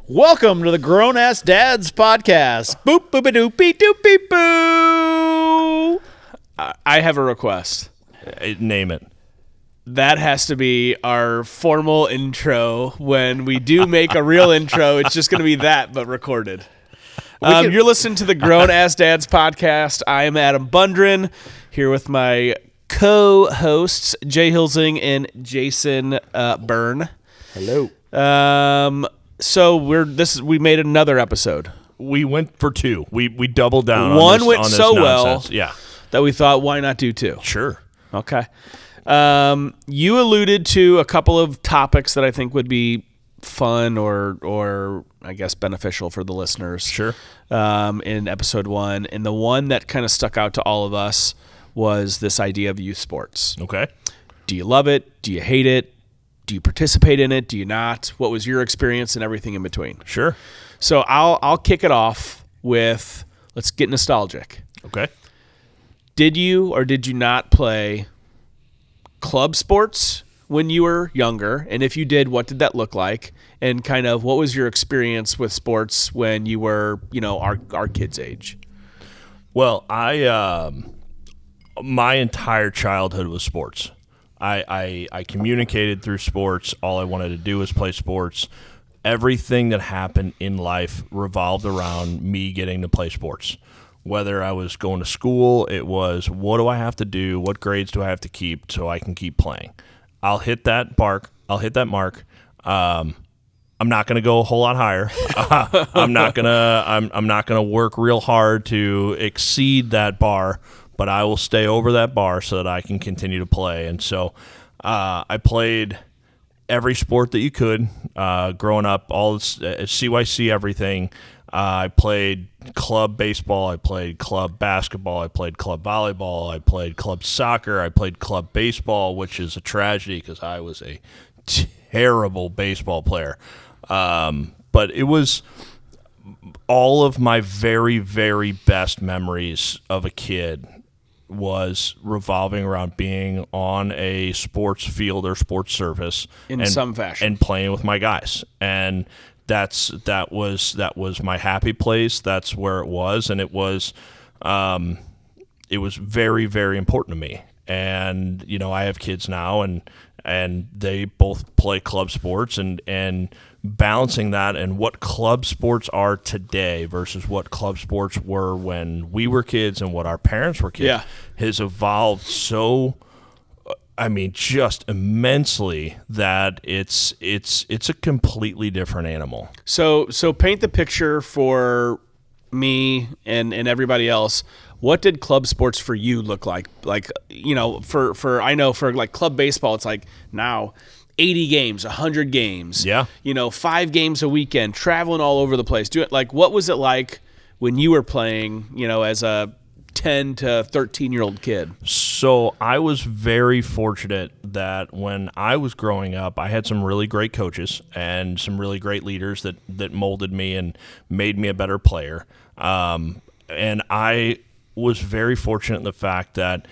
Welcome to the Grown Ass Dads Podcast. Boop, boop, doop, beep, doop, beep, boo. I have a request. Name it. That has to be our formal intro. When we do make a real intro, it's just going to be that, but recorded. You're listening to the Grown Ass Dads Podcast. I am Adam Bundren, here with my co-hosts, Jay Hilsing and Jason Byrne. Hello. So we made another episode. We went for two. We doubled down. One went so well, yeah, that we thought, why not do two? Sure. Okay. You alluded to a couple of topics that I think would be fun or I guess beneficial for the listeners. Sure. In episode 1, and the one that kind of stuck out to all of us was this idea of youth sports. Okay. Do you love it? Do you hate it? Do you participate in it? Do you not? What was your experience and everything in between? Sure. So I'll kick it off with, let's get nostalgic. Okay. Did you or did you not play club sports when you were younger? And if you did, what did that look like? And kind of what was your experience with sports when you were, our kids' age? Well, my entire childhood was sports. I communicated through sports. All I wanted to do was play sports. Everything that happened in life revolved around me getting to play sports. Whether I was going to school, it was, what do I have to do? What grades do I have to keep so I can keep playing? I'll hit that mark. I'm not going to go a whole lot higher. I'm not going to work real hard to exceed that bar, but I will stay over that bar so that I can continue to play. And so I played every sport that you could growing up, all CYC, everything. I played club baseball. I played club basketball. I played club volleyball. I played club soccer. I played club baseball, which is a tragedy because I was a terrible baseball player. But it was all of my very, very best memories of a kid was revolving around being on a sports field or sports surface in some fashion and playing with my guys. And that was my happy place. That's where it was. And it was very, very important to me. And, I have kids now and they both play club sports and balancing that and what club sports are today versus what club sports were when we were kids and what our parents were kids has evolved so, just immensely that it's a completely different animal. So paint the picture for me and everybody else. What did club sports for you look like? Like, for like club baseball, it's like now 80 games, 100 games. Yeah. 5 games a weekend, traveling all over the place. What was it like when you were playing, as a 10 to 13-year-old kid? So I was very fortunate that when I was growing up, I had some really great coaches and some really great leaders that molded me and made me a better player. And I was very fortunate in the fact that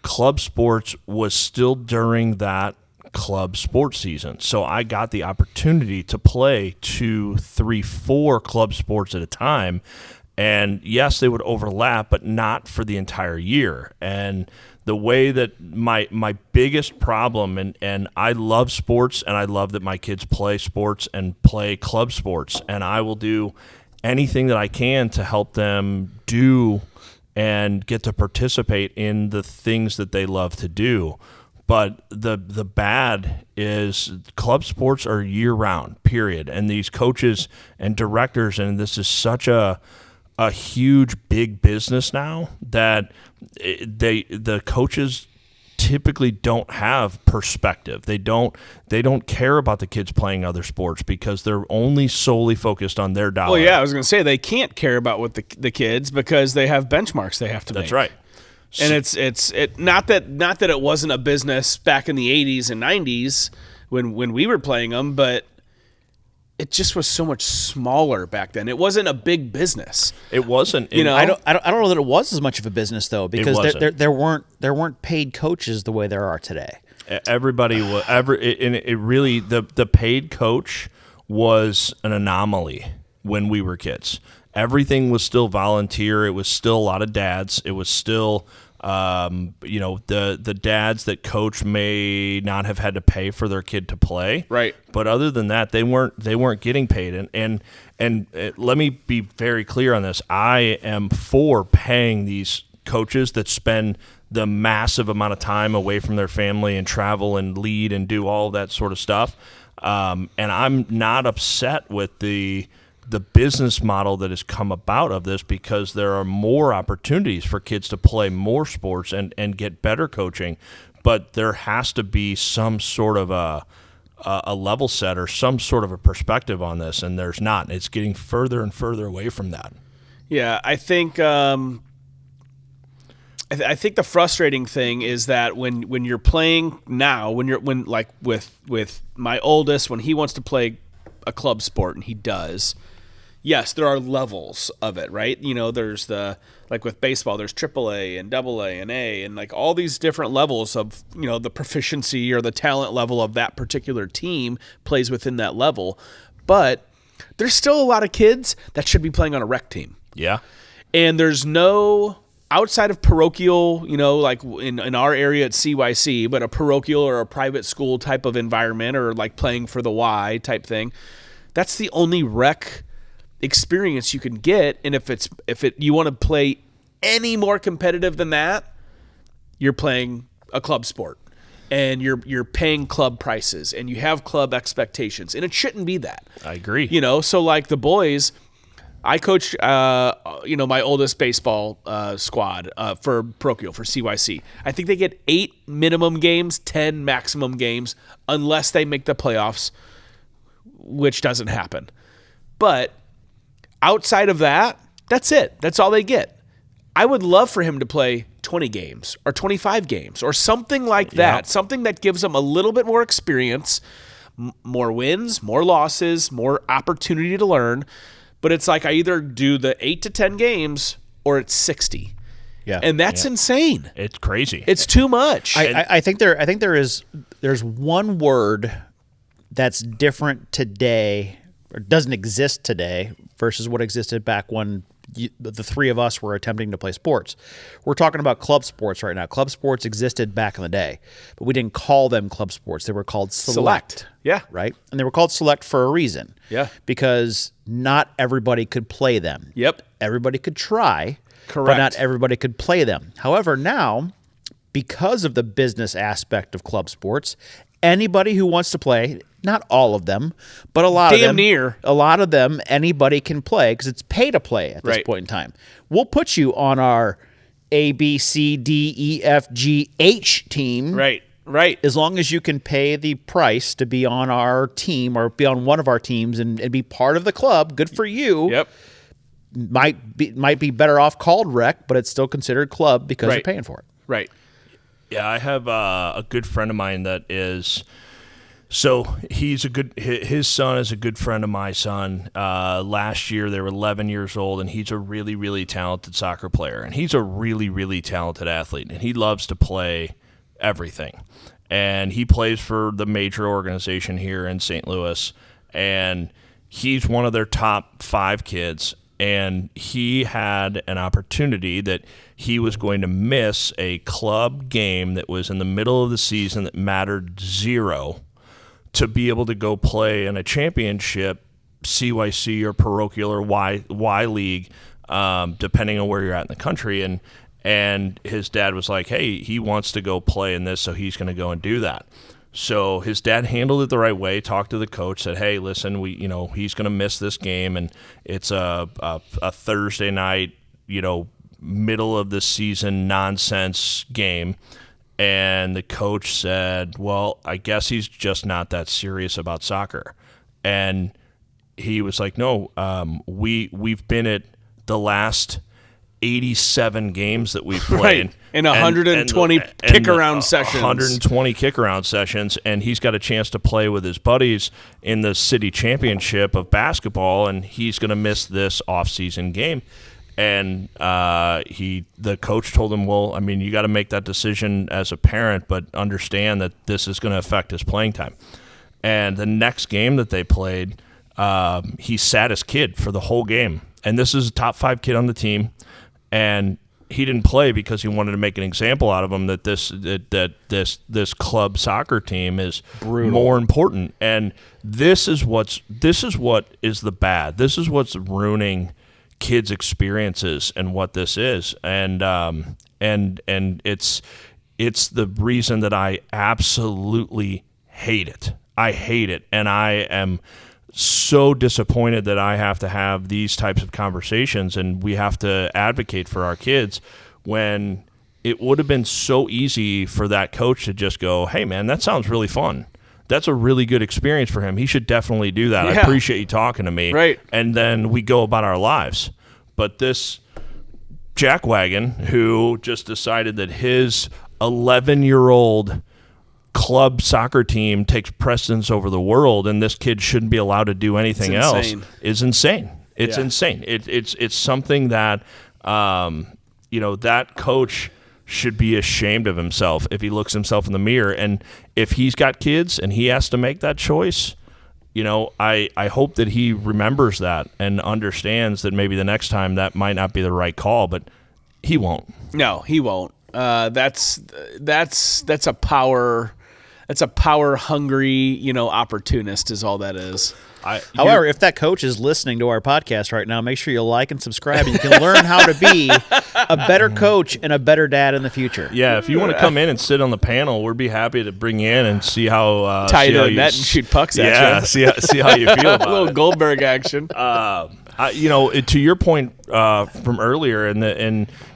club sports was still during that club sports season. So I got the opportunity to play 2, 3, 4 club sports at a time. And yes, they would overlap, but not for the entire year. And the way that my biggest problem, and I love sports and I love that my kids play sports and play club sports, and I will do anything that I can to help them do and get to participate in the things that they love to do. But the bad is club sports are year-round, period. And these coaches and directors, and this is such a huge, big business now that the coaches typically don't have perspective. They don't care about the kids playing other sports because they're only solely focused on their dollar. Well, yeah, I was going to say they can't care about what the kids because they have benchmarks they have to make. That's right. And it's not that it wasn't a business back in the 80s and 90s when we were playing them, but it just was so much smaller back then. It wasn't a big business. It wasn't. I don't know that it was as much of a business though, because there weren't paid coaches the way there are today. Everybody was the paid coach was an anomaly when we were kids. Everything was still volunteer. It was still a lot of dads. It was still, the dads that coach may not have had to pay for their kid to play. Right. But other than that, they weren't getting paid. And let me be very clear on this. I am for paying these coaches that spend the massive amount of time away from their family and travel and lead and do all that sort of stuff. And I'm not upset with the business model that has come about of this, because there are more opportunities for kids to play more sports and get better coaching. But there has to be some sort of a level set or some sort of a perspective on this, and there's not. It's getting further and further away from that. Yeah, I think I think the frustrating thing is that when you're playing now, when like with my oldest, when he wants to play a club sport, and he does, yes, there are levels of it, right? There's like with baseball, there's AAA and AA and A, and like all these different levels of, the proficiency or the talent level of that particular team plays within that level. But there's still a lot of kids that should be playing on a rec team. Yeah. And there's no, outside of parochial, like in our area at CYC, but a parochial or a private school type of environment, or like playing for the Y type thing, that's the only rec experience you can get. And if you want to play any more competitive than that, you're playing a club sport, and you're paying club prices, and you have club expectations, and it shouldn't be that. I agree. So like the boys, I coach, my oldest baseball squad for parochial, for CYC. I think they get 8 minimum games, 10 maximum games, unless they make the playoffs, which doesn't happen. But outside of that, that's it. That's all they get. I would love for him to play 20 games or 25 games or something like that, Yep. something that gives him a little bit more experience, more wins, more losses, more opportunity to learn. But it's like I either do the 8 to 10 games or it's 60. Yeah. And that's insane. It's crazy. It's too much. I think there's one word that's different today, or doesn't exist today, versus what existed back when the three of us were attempting to play sports. We're talking about club sports right now. Club sports existed back in the day, but we didn't call them club sports. They were called select. Yeah. Right? And they were called select for a reason. Yeah. Because not everybody could play them. Yep. Everybody could try. Correct. But not everybody could play them. However, now, because of the business aspect of club sports, anybody who wants to play, not all of them, but a lot of them. Damn near. A lot of them, anybody can play, because it's pay to play at this Right. point in time. We'll put you on our A, B, C, D, E, F, G, H team. Right. As long as you can pay the price to be on our team or be on one of our teams and be part of the club, good for you. Yep. Might be better off called rec, but it's still considered club because Right. you're paying for it. Right. Yeah, I have a good friend of mine that is. So his son is a good friend of my son. Last year they were 11 years old, and he's a really, really talented soccer player, and he's a really, really talented athlete, and he loves to play everything. And he plays for the major organization here in St. Louis, and he's one of their top 5 kids. And he had an opportunity that he was going to miss a club game that was in the middle of the season that mattered 0 to be able to go play in a championship, CYC or parochial or Y League, depending on where you're at in the country. And his dad was like, hey, he wants to go play in this, so he's going to go and do that. So his dad handled it the right way, talked to the coach, said, hey, listen, he's going to miss this game, and it's a Thursday night, middle of the season nonsense game. And the coach said, well, I guess he's just not that serious about soccer. And he was like, no, we've been at the last 87 games that we've played. Right. And 120 kick-around sessions. 120 kick-around sessions, and he's got a chance to play with his buddies in the city championship of basketball, and he's going to miss this off-season game. And the coach told him, well, I mean, you got to make that decision as a parent, but understand that this is going to affect his playing time. And the next game that they played, he sat his kid for the whole game. And this is a top 5 kid on the team, and he didn't play because he wanted to make an example out of him that this club soccer team is brutal. More important. And this is what is the bad. This is what's ruining kids' experiences and what this is. And it's the reason that I absolutely hate it. I hate it, and I am so disappointed that I have to have these types of conversations and we have to advocate for our kids when it would have been so easy for that coach to just go, hey, man, that sounds really fun. That's a really good experience for him. He should definitely do that. Yeah. I appreciate you talking to me. Right. And then we go about our lives. But this jackwagon who just decided that his 11-year-old club soccer team takes precedence over the world, and this kid shouldn't be allowed to do anything else is insane. It's insane. It's something that that coach should be ashamed of himself if he looks himself in the mirror. And if he's got kids and he has to make that choice, I hope that he remembers that and understands that maybe the next time that might not be the right call, but he won't. No, he won't. That's a power. That's a power-hungry, opportunist is all that is. However, if that coach is listening to our podcast right now, make sure you like and subscribe, and you can learn how to be a better coach and a better dad in the future. Yeah, if you want to come in and sit on the panel, we'd be happy to bring you in and see how tie to a net and shoot pucks at you. Yeah, see how you feel about a little it. Goldberg action. To your point from earlier, and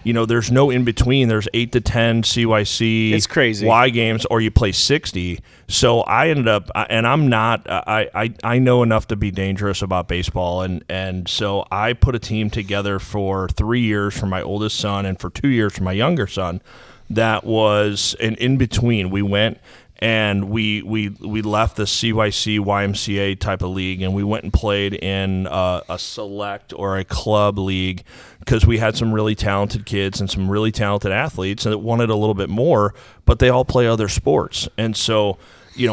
there's no in between. There's 8 to 10 CYC. It's crazy. Y games, or you play 60. So I ended up, and I'm not. I know enough to be dangerous about baseball, and so I put a team together for 3 years for my oldest son and for 2 years for my younger son. That was an in between. We went. And we left the CYC YMCA type of league, and we went and played in a select or a club league because we had some really talented kids and some really talented athletes that wanted a little bit more, but they all play other sports. And so,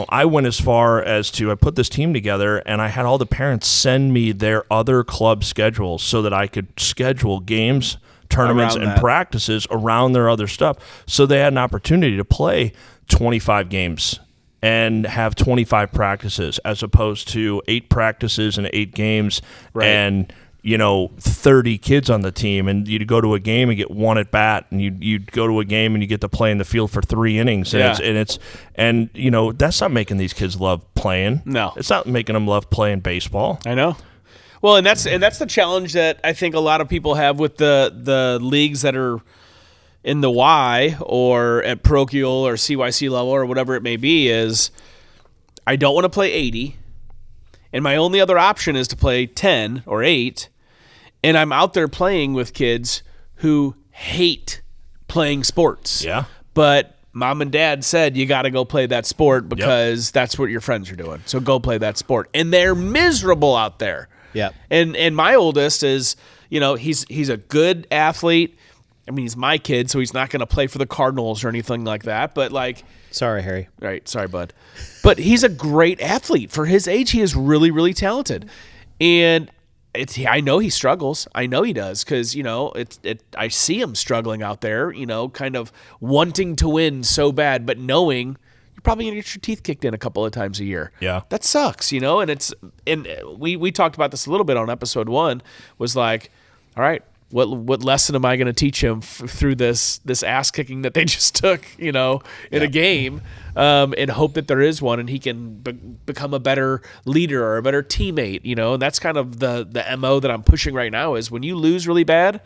I went as far as I put this team together, and I had all the parents send me their other club schedules so that I could schedule games, tournaments, and practices around their other stuff, so they had an opportunity to play 25 games and have 25 practices as opposed to 8 practices and 8 games and 30 kids on the team, and you'd go to a game and get 1 at bat, and you'd go to a game and you get to play in the field for 3 innings, and that's not making these kids love playing. No, it's not making them love playing baseball. I know. Well, and that's the challenge that I think a lot of people have with the leagues that are in the Y or at parochial or CYC level or whatever it may be, is I don't want to play 80, and my only other option is to play 10 or 8, and I'm out there playing with kids who hate playing sports. Yeah. But mom and dad said you got to go play that sport because that's what your friends are doing. So go play that sport. And they're miserable out there. Yeah. And my oldest is, he's a good athlete. I mean, he's my kid, so he's not going to play for the Cardinals or anything like that. But sorry, Harry. Right, sorry, bud. But he's a great athlete for his age. He is really, really talented, and I know he struggles. I know he does because I see him struggling out there. Kind of wanting to win so bad, but knowing you're probably going to get your teeth kicked in a couple of times a year. Yeah, that sucks. And we talked about this a little bit on episode 1. Was like, all right. What lesson am I going to teach him through this ass kicking that they just took, in a game, and hope that there is one and he can become a better leader or a better teammate, and that's kind of the MO that I'm pushing right now is when you lose really bad,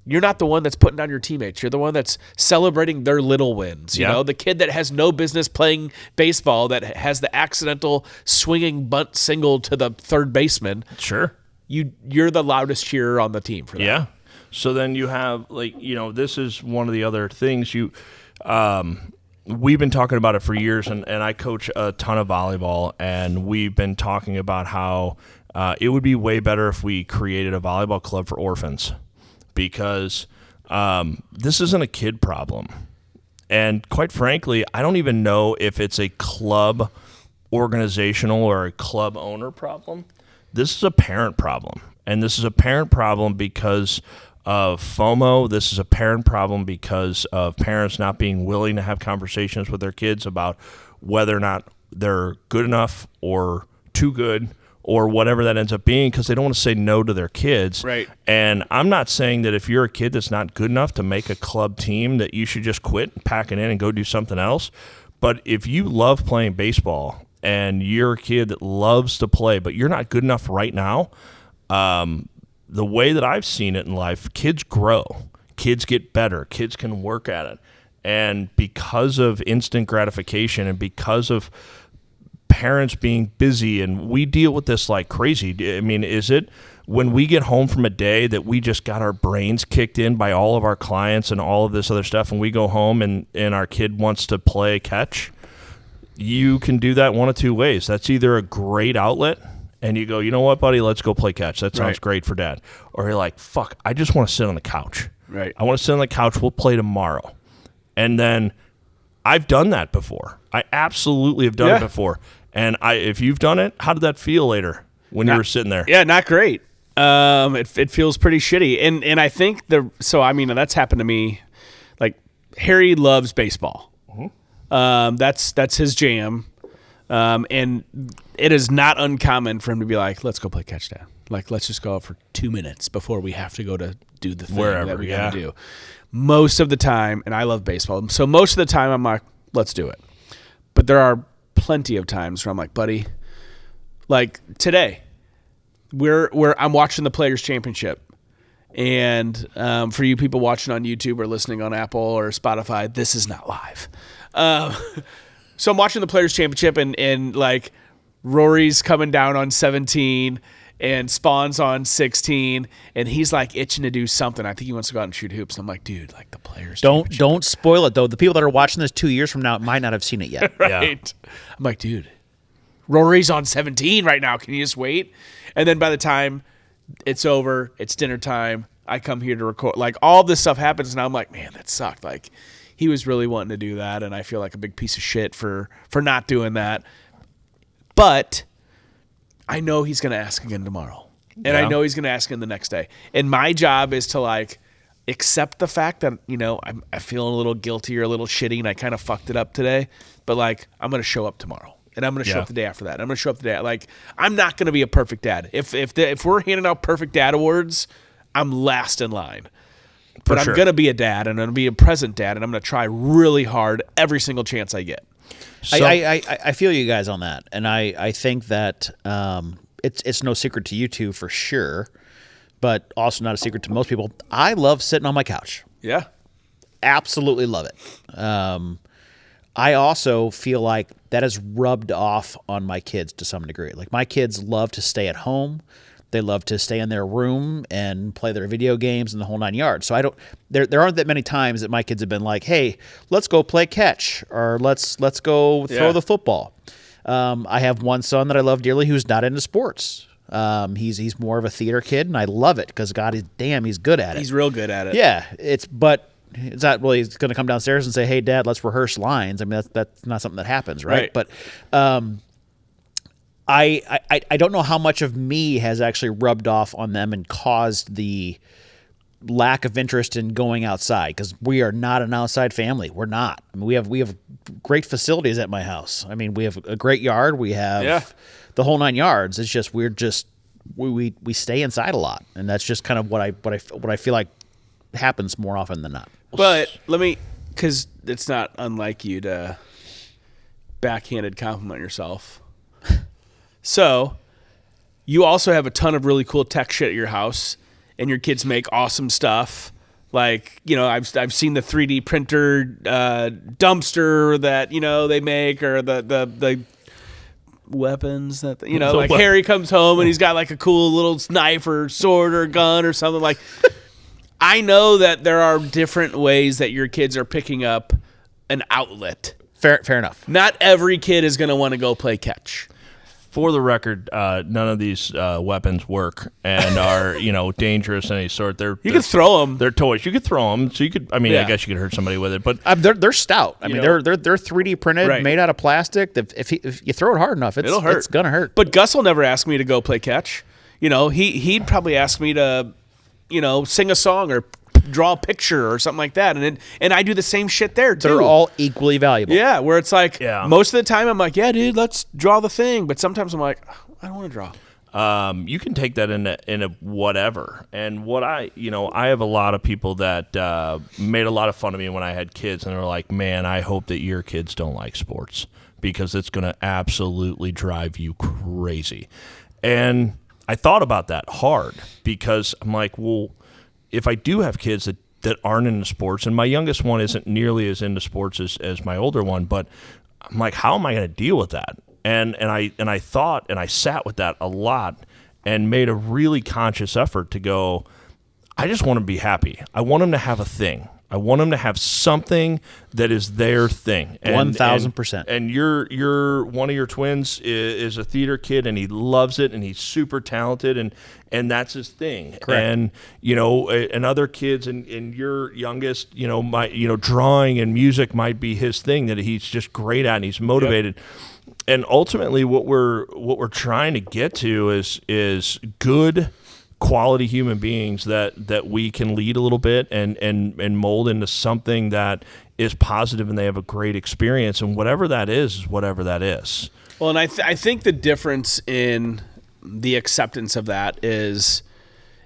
you're not the one that's putting down your teammates. You're the one that's celebrating their little wins. You know, the kid that has no business playing baseball that has the accidental swinging bunt single to the third baseman. Sure. You're the loudest cheerer on the team for that. Yeah. So then you have this is one of the other things we've been talking about it for years, and I coach a ton of volleyball, and we've been talking about how it would be way better if we created a volleyball club for orphans because this isn't a kid problem. And quite frankly, I don't even know if it's a club organizational or a club owner problem. This is a parent problem. And this is a parent problem because of FOMO. This is a parent problem because of parents not being willing to have conversations with their kids about whether or not they're good enough or too good or whatever that ends up being, because they don't want to say no to their kids. Right. And I'm not saying that if you're a kid that's not good enough to make a club team that you should just quit and pack it in and go do something else. But if you love playing baseball and you're a kid that loves to play, but you're not good enough right now, the way that I've seen it in life, kids grow. Kids get better. Kids can work at it. And because of instant gratification and because of parents being busy, and we deal with this like crazy. I mean, is it when we get home from a day that we just got our brains kicked in by all of our clients and all of this other stuff, and we go home and our kid wants to play catch? You can do that one of two ways. That's either a great outlet, and you go, you know what, buddy, let's go play catch. That sounds great for Dad. Or you're like, fuck, I just want to sit on the couch. Right. I want to sit on the couch. We'll play tomorrow. And then I've done that before. I absolutely have done it before. And if you've done it, how did that feel later when you were sitting there? Yeah, not great. It feels pretty shitty. And I think that's happened to me. Like, Harry loves baseball. Mm-hmm. That's his jam. And it is not uncommon for him to be like, let's go play catch, Dad. Like, let's just go out for 2 minutes before we have to go to do the thing that we got to do. Most of the time, and I love baseball, so most of the time I'm like, let's do it. But there are plenty of times where I'm like, buddy, like today, I'm watching the Players Championship, and for you people watching on YouTube or listening on Apple or Spotify, this is not live. So I'm watching the Players Championship, and like Rory's coming down on 17. And Spawn's on 16, and he's like itching to do something. I think he wants to go out and shoot hoops. I'm like, dude, like the Players. Don't spoil it though. The people that are watching this 2 years from now might not have seen it yet. Right. Yeah. I'm like, dude, Rory's on 17 right now. Can you just wait? And then by the time it's over, it's dinner time. I come here to record. Like all this stuff happens, and I'm like, man, that sucked. Like he was really wanting to do that, and I feel like a big piece of shit for not doing that. But I know he's going to ask again tomorrow. And I know he's going to ask again the next day. And my job is to like accept the fact that, you know, I'm feeling a little guilty or a little shitty and I kind of fucked it up today. But like, I'm going to show up tomorrow. And I'm going to show up the day after that. I'm going to show up the day. Like, I'm not going to be a perfect dad. If we're handing out perfect dad awards, I'm last in line. But I'm going to be a dad, and I'm going to be a present dad, and I'm going to try really hard every single chance I get. So, I feel you guys on that, and I think that it's no secret to you two for sure, but also not a secret to most people. I love sitting on my couch. Yeah, absolutely love it. I also feel like that has rubbed off on my kids to some degree. Like my kids love to stay at home. They love to stay in their room and play their video games and the whole 9 yards. So there aren't that many times that my kids have been like, "Hey, let's go play catch," or let's go throw the football. I have one son that I love dearly who's not into sports. He's more of a theater kid, and I love it because he's good at it. He's real good at it. Yeah, it's not really going to come downstairs and say, "Hey, Dad, let's rehearse lines." I mean, that's not something that happens, right? But I don't know how much of me has actually rubbed off on them and caused the lack of interest in going outside, because we are not an outside family. We're not. I mean, we have great facilities at my house. I mean, we have a great yard. We have the whole 9 yards. It's just we stay inside a lot, and that's just kind of what I feel like happens more often than not. But because it's not unlike you to backhanded compliment yourself. So, you also have a ton of really cool tech shit at your house, and your kids make awesome stuff. Like, you know, I've seen the 3D printer dumpster that, you know, they make, or the weapons that, you know, like Harry comes home and he's got like a cool little knife or sword or gun or something. Like, I know that there are different ways that your kids are picking up an outlet. Fair enough. Not every kid is going to want to go play catch. For the record, none of these weapons work and are, you know, dangerous of any sort. You can throw them. They're toys. You could throw them. So you could. I mean, I guess you could hurt somebody with it. But they're stout. I mean, they're 3D printed, made out of plastic. If you throw it hard enough, it'll hurt. It's gonna hurt. But Gus will never ask me to go play catch. he'd probably ask me to, sing a song or draw a picture or something like that, and I do the same shit there too. They're all equally valuable. Yeah, where it's like most of the time I'm like, yeah, dude, let's draw the thing, but sometimes I'm like, I don't want to draw. You can take that in a whatever. And what I have a lot of people that made a lot of fun of me when I had kids, and they're like, man, I hope that your kids don't like sports because it's going to absolutely drive you crazy. And I thought about that hard because I'm like, well, if I do have kids that aren't into sports, and my youngest one isn't nearly as into sports as my older one, but I'm like, how am I going to deal with that? And I thought, and I sat with that a lot and made a really conscious effort to go, I just want them to be happy. I want them to have a thing. I want them to have something that is their thing. 1,000%. And you're one of your twins is a theater kid, and he loves it, and he's super talented, and that's his thing. Correct. And and other kids, and your youngest, drawing and music might be his thing that he's just great at, and he's motivated. Yep. And ultimately, what we're trying to get to is good quality human beings that we can lead a little bit and mold into something that is positive, and they have a great experience, and whatever that is whatever that is. Well, and I think the difference in the acceptance of that is,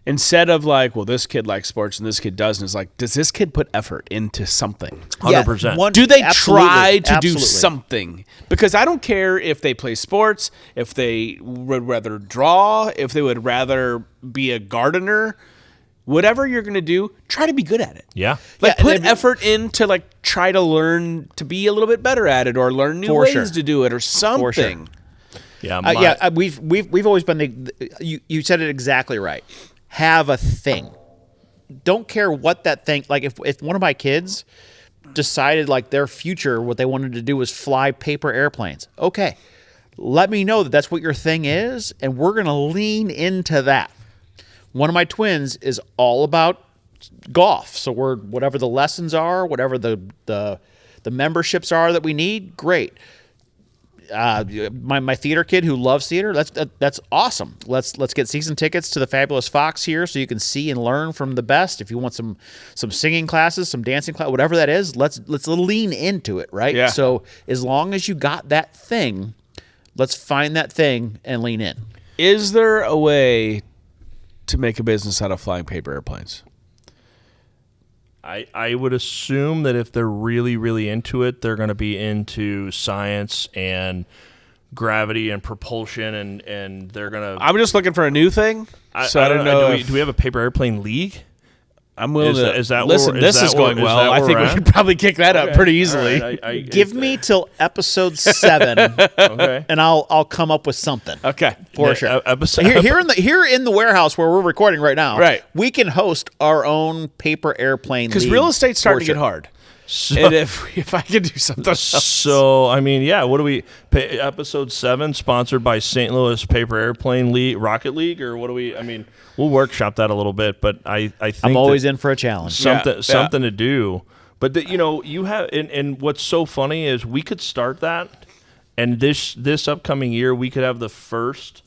instead of like, well, this kid likes sports and this kid doesn't, is like, does this kid put effort into something? 100%. Do they try to do something? Because I don't care if they play sports, if they would rather draw, if they would rather be a gardener. Whatever you're going to do, try to be good at it. Yeah. Put effort in to try to learn to be a little bit better at it, or learn new ways to do it, or something. For sure. Yeah. We've always been you said it exactly right. Have a thing. Don't care what that thing, like if one of my kids decided their future, what they wanted to do was fly paper airplanes. Okay, let me know that that's what your thing is, and we're going to lean into that. One of my twins is all about golf. So whatever the lessons are, whatever the memberships are that we need, great. My theater kid who loves theater, that's awesome. Let's get season tickets to the Fabulous Fox here so you can see and learn from the best. If you want some singing classes, some dancing class, whatever that is, let's lean into it, right? Yeah. So as long as you got that thing, let's find that thing and lean in. Is there a way to make a business out of flying paper airplanes? I would assume that if they're really, really into it, they're going to be into science and gravity and propulsion, and they're going to... I'm just looking for a new thing, I don't know. Do we have a paper airplane league? I'm willing to listen. This is going well. I think we could probably kick that up pretty easily. Right. Give me till episode 7, okay, and I'll come up with something. Okay, for sure. Episode Here in the warehouse where we're recording right now, right, we can host our own paper airplane league, because real estate's starting to get hard. So, and if I could do something else. So, I mean, yeah, what do we... Episode 7, sponsored by St. Louis Paper Airplane League, Rocket League, or what do we... I mean, we'll workshop that a little bit, but I think... I'm always in for a challenge. Something to do. But, you have... And what's so funny is we could start that, and this upcoming year, we could have the first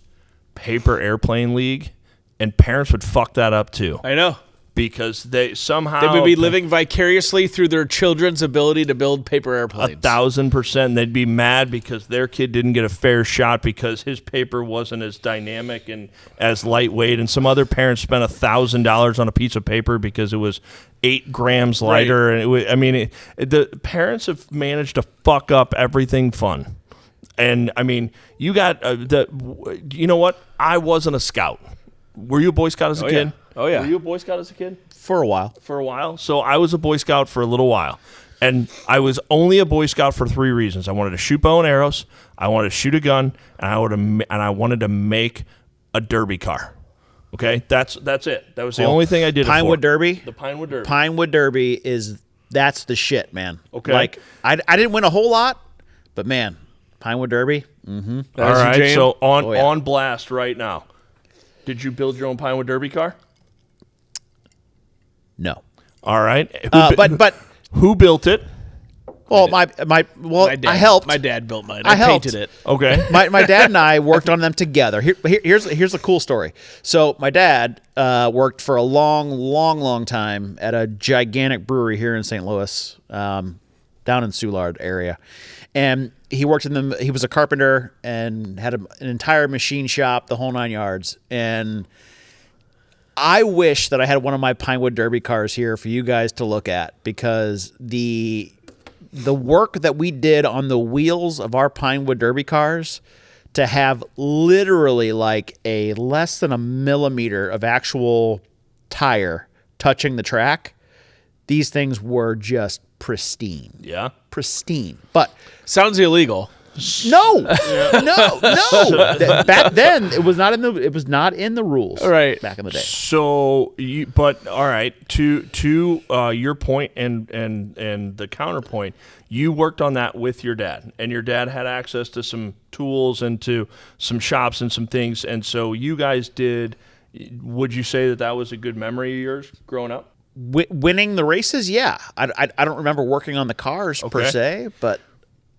Paper Airplane League, and parents would fuck that up, too. I know. Because they would be living vicariously through their children's ability to build paper airplanes. 1,000%. They'd be mad because their kid didn't get a fair shot because his paper wasn't as dynamic and as lightweight, and some other parents spent $1,000 on a piece of paper because it was 8 grams lighter. Right. And the parents have managed to fuck up everything fun. And I mean, you got you know what? I wasn't a scout. Were you a Boy Scout as a kid? Yeah. Oh, yeah. Were you a Boy Scout as a kid? For a while. So I was a Boy Scout for a little while. And I was only a Boy Scout for 3 reasons. I wanted to shoot bow and arrows, I wanted to shoot a gun, and I wanted to make a derby car. Okay? That's it. That was the only thing I did. Pinewood Derby? The Pinewood Derby. Pinewood Derby that's the shit, man. Okay. I didn't win a whole lot, but man, Pinewood Derby. Mm-hmm. All right. So on blast right now. Did you build your own Pinewood Derby car? No. All right. But who built it? Well, My dad, I helped. My dad built mine. I I helped. painted it. Okay. My dad and I worked on them together. Here's a cool story. So my dad worked for a long time at a gigantic brewery here in St. Louis, down in Soulard area, and he worked in them. He was a carpenter and had an entire machine shop, the whole 9 yards. And I wish that I had one of my Pinewood Derby cars here for you guys to look at, because the work that we did on the wheels of our Pinewood Derby cars, to have literally like a less than a millimeter of actual tire touching the track, these things were just pristine. Yeah. Pristine. But Sounds illegal. no. Back then it was not in the rules. Right. Back in the day. So, but all right. To your point and the counterpoint, you worked on that with your dad, and your dad had access to some tools and to some shops and some things, and so you guys did. Would you say that was a good memory of yours growing up? Winning the races, yeah. I don't remember working on the cars per se, but.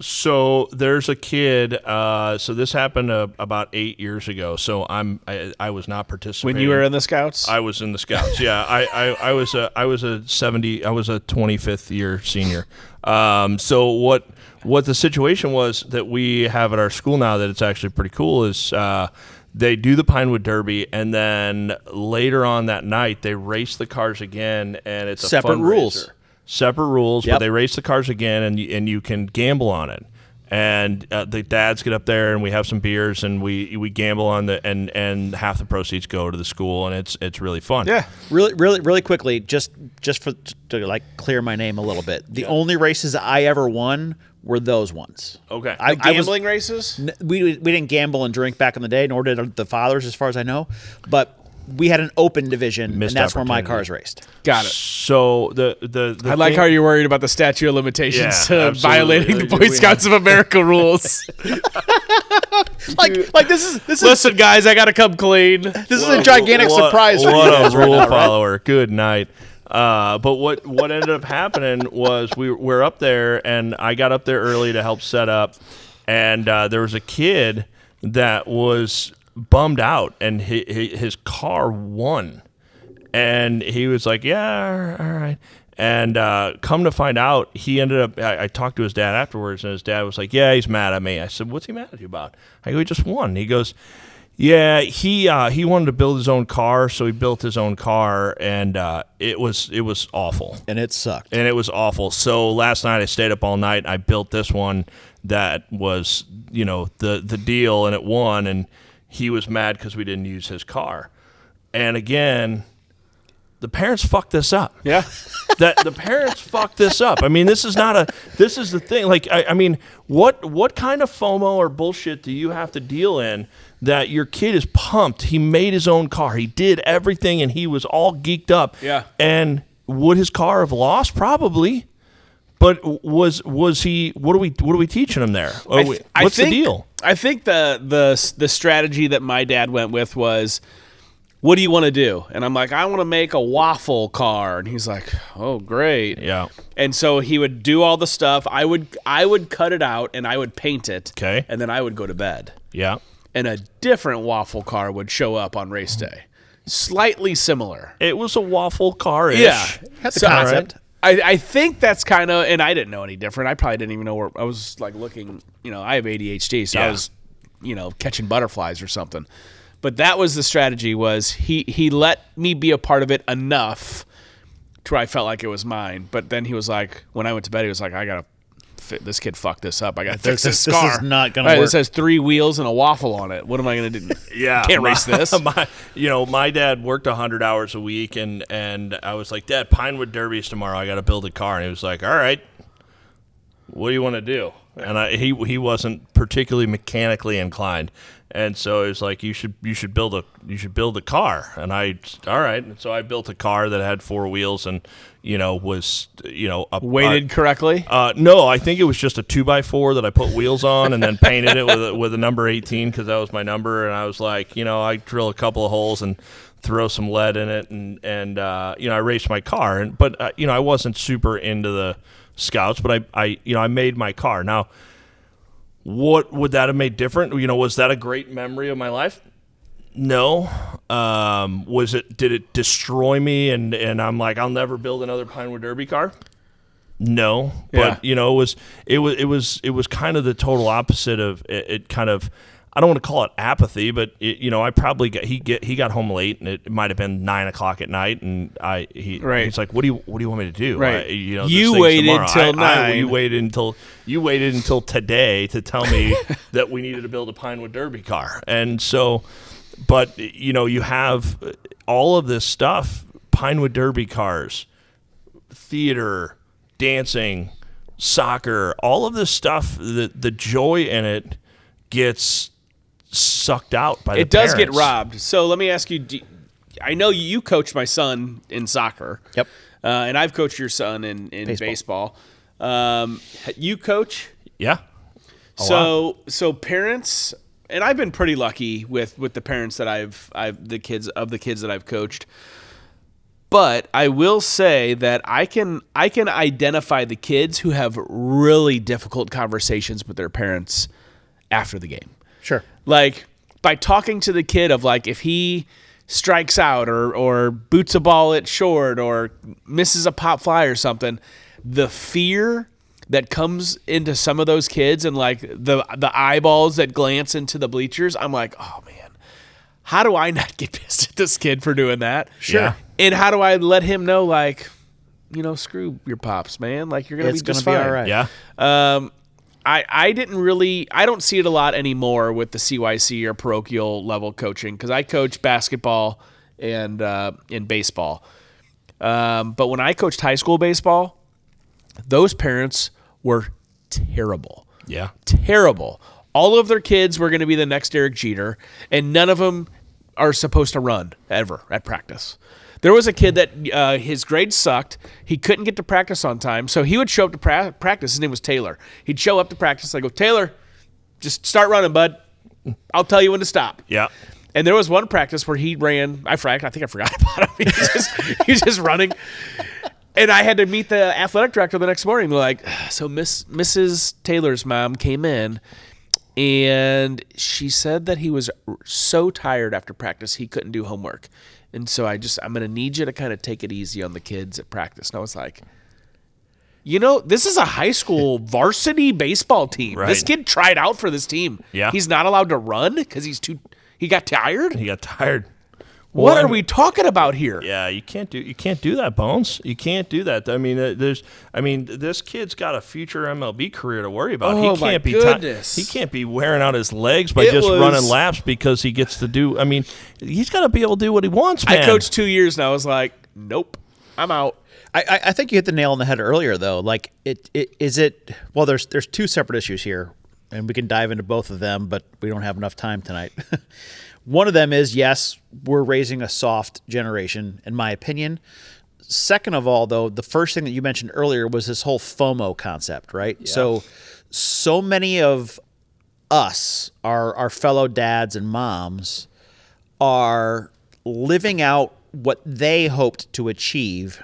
So there's a kid. So this happened about 8 years ago. So I was not participating. When you were in the Scouts? I was in the Scouts. Yeah, I was a 25th year senior. So what the situation was that we have at our school now, that it's actually pretty cool, is they do the Pinewood Derby, and then later on that night they race the cars again, and it's a Separate fundraiser. rules. Separate rules, Yep. but they race the cars again, and you can gamble on it. And the dads get up there, and we have some beers, and we gamble on and half the proceeds go to the school, and it's really fun. Yeah. Really quickly, just to like clear my name a little bit. The only races I ever won were those ones. Okay. Gambling races? We didn't gamble and drink back in the day, nor did the fathers, as far as I know. But we had an open division, Missed and that's where my opportunity. cars raced. Got it. So the I like how you're worried about the statute of limitations Yeah, to absolutely. violating the Boy Scouts of America rules. like this is Listen, guys, I got to come clean. this is a gigantic surprise for you What guys a right rule now, right? follower. Good night. But what ended up happening was we're up there, and I got up there early to help set up, and there was a kid that was bummed out, and his car won, and he was like, yeah, all right. And come to find out, he ended up, I talked to his dad afterwards, and his dad was like, yeah, he's mad at me. I said, what's he mad at you about? I go, he just won. He goes, yeah, he wanted to build his own car, so he built his own car, and it was awful. And it sucked. And it was awful. So last night I stayed up all night. I built this one that was, the deal, and it won, and he was mad because we didn't use his car. And again, the parents fucked this up. Yeah. That the parents fucked this up. I mean, this is the thing. Like, I mean, what kind of FOMO or bullshit do you have to deal in that your kid is pumped? He made his own car. He did everything, and he was all geeked up. Yeah. And would his car have lost? Probably. But was he? What are we teaching him there? What's the deal? I think the strategy that my dad went with was, what do you want to do? And I'm like, I want to make a waffle car. And he's like, oh, great. Yeah. And so he would do all the stuff. I would cut it out, and I would paint it. Okay. And then I would go to bed. Yeah. And a different waffle car would show up on race day. Slightly similar. It was a waffle car-ish. Yeah. That's the concept. I think that's kind of, and I didn't know any different. I probably didn't even know where I was like looking, I have ADHD, so I Yeah. was, catching butterflies or something. But that was the strategy, was he let me be a part of it enough to where I felt like it was mine. But then he was like, when I went to bed, he was like, I got to this kid fucked this up. I got to fix this car. This is not going to Right, work. this has 3 wheels and a waffle on it. What am I going to do? Yeah, Can't race this. My dad worked 100 hours a week, and I was like, Dad, Pinewood Derby's tomorrow. I got to build a car, and he was like, all right, what do you want to do? And he wasn't particularly mechanically inclined, and so it was like, you should build a car, and all right, and so I built a car that had 4 wheels and was Weighted correctly? No, I think it was just a 2x4 that I put wheels on and then painted it with a number 18 because that was my number. And I was like, I drill a couple of holes and throw some lead in it, and I raced my car. But I wasn't super into the scouts, but I made my car. Now, what would that have made different? Was that a great memory of my life? No. Did it destroy me and I'm like, I'll never build another Pinewood Derby car? No. But it was kind of the total opposite of it kind of, I don't want to call it apathy, but I probably he got home late, and it might have been 9:00 at night, and he's like, what do you want me to do? Right. You waited till 9. You waited until today to tell me that we needed to build a Pinewood Derby car, and so, but you have all of this stuff: Pinewood Derby cars, theater, dancing, soccer, all of this stuff. The joy in it gets sucked out by the parents. It does get robbed. So let me ask you, I know you coached my son in soccer. Yep. And I've coached your son in baseball. You coach? Yeah. So parents, and I've been pretty lucky with the parents that the kids that I've coached. But I will say that I can identify the kids who have really difficult conversations with their parents after the game. Sure. Like, by talking to the kid of, like, if he strikes out or boots a ball at short or misses a pop fly or something, the fear that comes into some of those kids and, like, the eyeballs that glance into the bleachers, I'm like, oh, man, how do I not get pissed at this kid for doing that? Sure. Yeah. And how do I let him know, like, screw your pops, man. Like, you're going to be just fine. Be all right. Yeah. I don't see it a lot anymore with the CYC or parochial level coaching because I coach basketball and in baseball. But when I coached high school baseball, those parents were terrible. Yeah. Terrible. All of their kids were going to be the next Derek Jeter, and none of them are supposed to run ever at practice. There was a kid that his grades sucked. He couldn't get to practice on time, so he would show up to practice. His name was Taylor. He'd show up to practice. I go, Taylor, just start running, bud. I'll tell you when to stop. Yeah. And there was one practice where he ran. I think I forgot about him. He was just running. And I had to meet the athletic director the next morning. They're like, so Mrs. Taylor's mom came in, and she said that he was so tired after practice he couldn't do homework. And so I'm going to need you to kind of take it easy on the kids at practice. And I was like, this is a high school varsity baseball team. Right. This kid tried out for this team. Yeah. He's not allowed to run because he got tired? He got tired. What are we talking about here? Yeah, you can't do that, Bones. You can't do that. I mean, this kid's got a future MLB career to worry about. Oh, he can't my goodness. He can't be wearing out his legs by running laps because he gets to do. I mean, he's got to be able to do what he wants, man. I coached 2 years and I was like, nope, I'm out. I think you hit the nail on the head earlier, though. Like, well, there's two separate issues here, and we can dive into both of them, but we don't have enough time tonight. One of them is, yes, we're raising a soft generation, in my opinion. Second of all, though, the first thing that you mentioned earlier was this whole FOMO concept, right? Yeah. So many of us, our fellow dads and moms, are living out what they hoped to achieve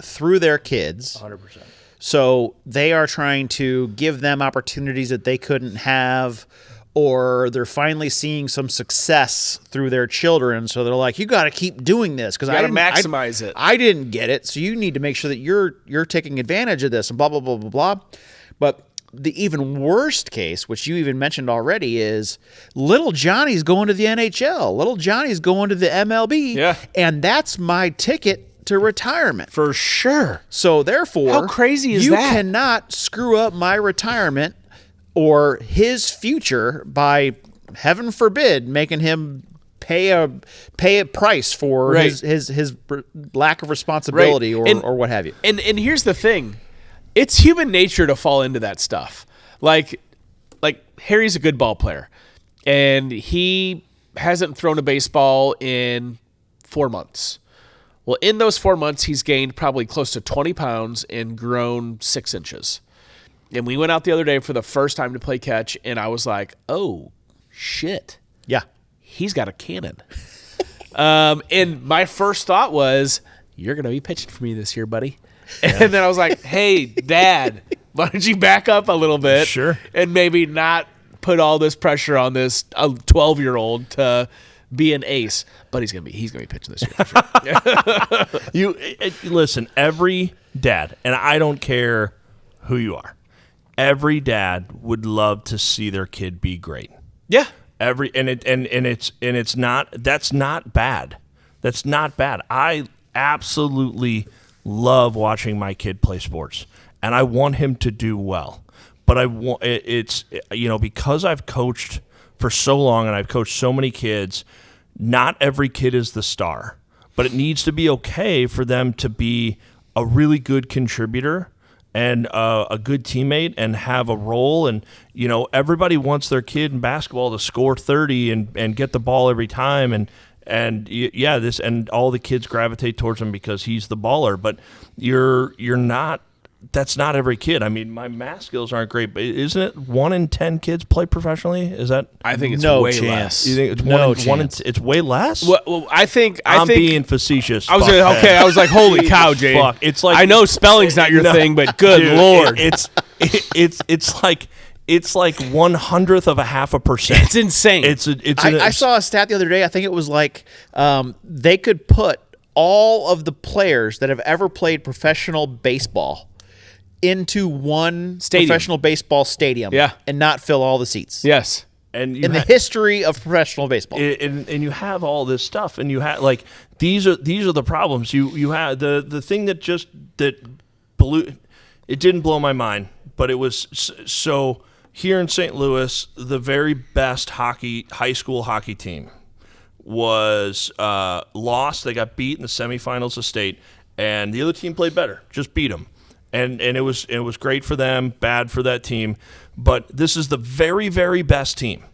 through their kids. 100%. So they are trying to give them opportunities that they couldn't have, or they're finally seeing some success through their children. So they're like, you got to keep doing this because I maximize it. I didn't get it. So you need to make sure that you're taking advantage of this and blah, blah, blah, blah, blah. But the even worst case, which you even mentioned already, is little Johnny's going to the NHL. Little Johnny's going to the MLB. Yeah. And that's my ticket to retirement. For sure. So therefore, how crazy is you that? cannot screw up my retirement or his future by, heaven forbid, making him pay a price for his lack of responsibility or what have you. And here's the thing. It's human nature to fall into that stuff. Like Harry's a good ball player, and he hasn't thrown a baseball in 4 months. Well, in those 4 months, he's gained probably close to 20 pounds and grown 6 inches. And we went out the other day for the first time to play catch, and I was like, oh, shit. Yeah. He's got a cannon. And my first thought was, you're going to be pitching for me this year, buddy. And then I was like, hey, Dad, why don't you back up a little bit? Sure. And maybe not put all this pressure on this 12-year-old to be an ace. But he's gonna be pitching this year for sure. Listen, every dad, and I don't care who you are, every dad would love to see their kid be great. Yeah. It's not, that's not bad. That's not bad. I absolutely love watching my kid play sports, and I want him to do well. But because I've coached for so long and I've coached so many kids, not every kid is the star, but it needs to be okay for them to be a really good contributor and a good teammate and have a role. And, everybody wants their kid in basketball to score 30 and get the ball every time. And all the kids gravitate towards him because he's the baller. But you're not. That's not every kid. I mean, my math skills aren't great, but isn't it 1 in 10 kids play professionally? Is that? I think it's no way chance. less. You think it's No one in chance. it's way less? Well, I think I'm being facetious. I was fuckhead. I was like, holy cow, Jay. Fuck. It's like, I know spelling's not your No, thing, but good dude, Lord, it's like 1/100th of 0.5%. it's insane. I saw a stat the other day. I think it was like they could put all of the players that have ever played professional baseball into one Stadium. professional baseball stadium, Yeah. and not fill all the seats. yes. and In the history of professional baseball. and you have all this stuff, and you have like these are the problems. You have the thing that blew, it didn't blow my mind, but it was so here in St. Louis, the very best high school hockey team was lost. They got beat in the semifinals of state, and the other team played better, just beat them. And it was great for them, bad for that team. But this is the very, very best team.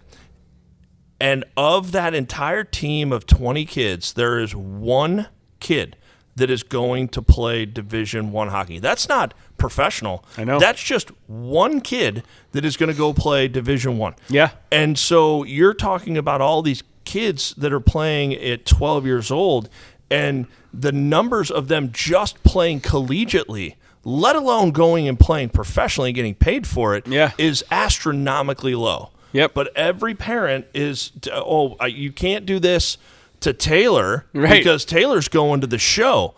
And of that entire team of 20 kids, there is one kid that is going to play Division I hockey. That's not professional. I know. That's just one kid that is going to go play Division I. Yeah. And so you're talking about all these kids that are playing at 12 years old, and the numbers of them just playing collegiately, let alone going and playing professionally and getting paid for it, Yeah. is astronomically low. Yep. But every parent is, you can't do this to Taylor Right. because Taylor's going to the show.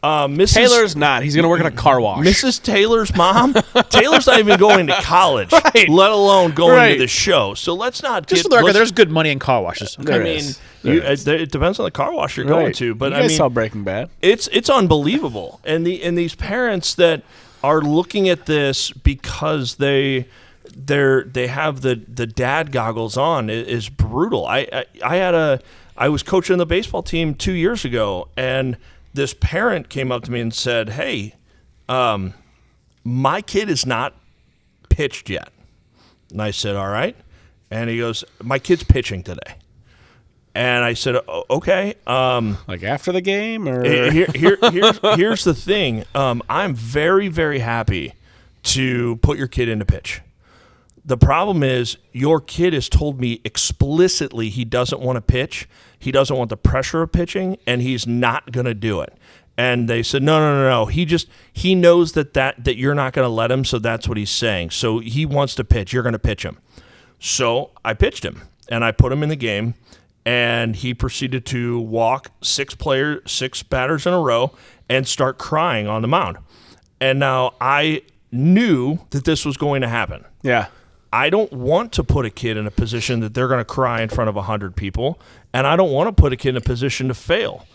Mrs. Taylor's not. He's going to work at a car wash. Mrs. Taylor's mom, Taylor's not even going to college, Right. let alone going Right. to the show. So let's not Just for the record, there's good money in car washes. There I mean, is. There is. it depends on the car wash you're going Right. to, but you I guys mean, saw Breaking Bad. it's unbelievable. And these parents that are looking at this because they have the dad goggles on is brutal. I was coaching the baseball team 2 years ago, and this parent came up to me and said, "Hey, my kid is not pitched yet." And I said, "All right." And he goes, "My kid's pitching today." And I said, "Okay." Like after the game, or Here's the thing. I'm very, very happy to put your kid into pitch. The problem is your kid has told me explicitly he doesn't want to pitch. He doesn't want the pressure of pitching, and he's not going to do it. And they said, no. He knows that you're not going to let him, so that's what he's saying. So he wants to pitch. You're going to pitch him. So I pitched him, and I put him in the game, and he proceeded to walk six batters in a row and start crying on the mound. And now I knew that this was going to happen. yeah, I don't want to put a kid in a position that they're going to cry in front of 100 people, and I don't want to put a kid in a position to fail,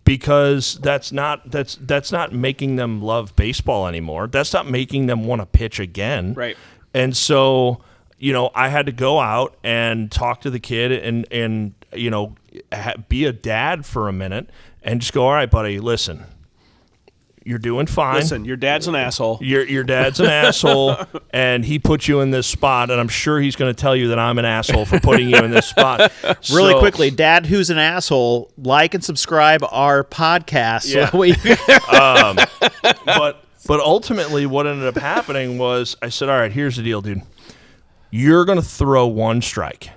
because that's not making them love baseball anymore. That's not making them want to pitch again. Right. And so, I had to go out and talk to the kid and be a dad for a minute and just go, "All right, buddy, listen. You're doing fine. listen, your dad's an asshole. Your dad's an asshole, and he put you in this spot, and I'm sure he's going to tell you that I'm an asshole for putting you in this spot." Really So- quickly, Dad, who's an asshole, like and subscribe our podcast. So Yeah. that we, But ultimately, what ended up happening was I said, "All right, here's the deal, dude. You're going to throw one strike.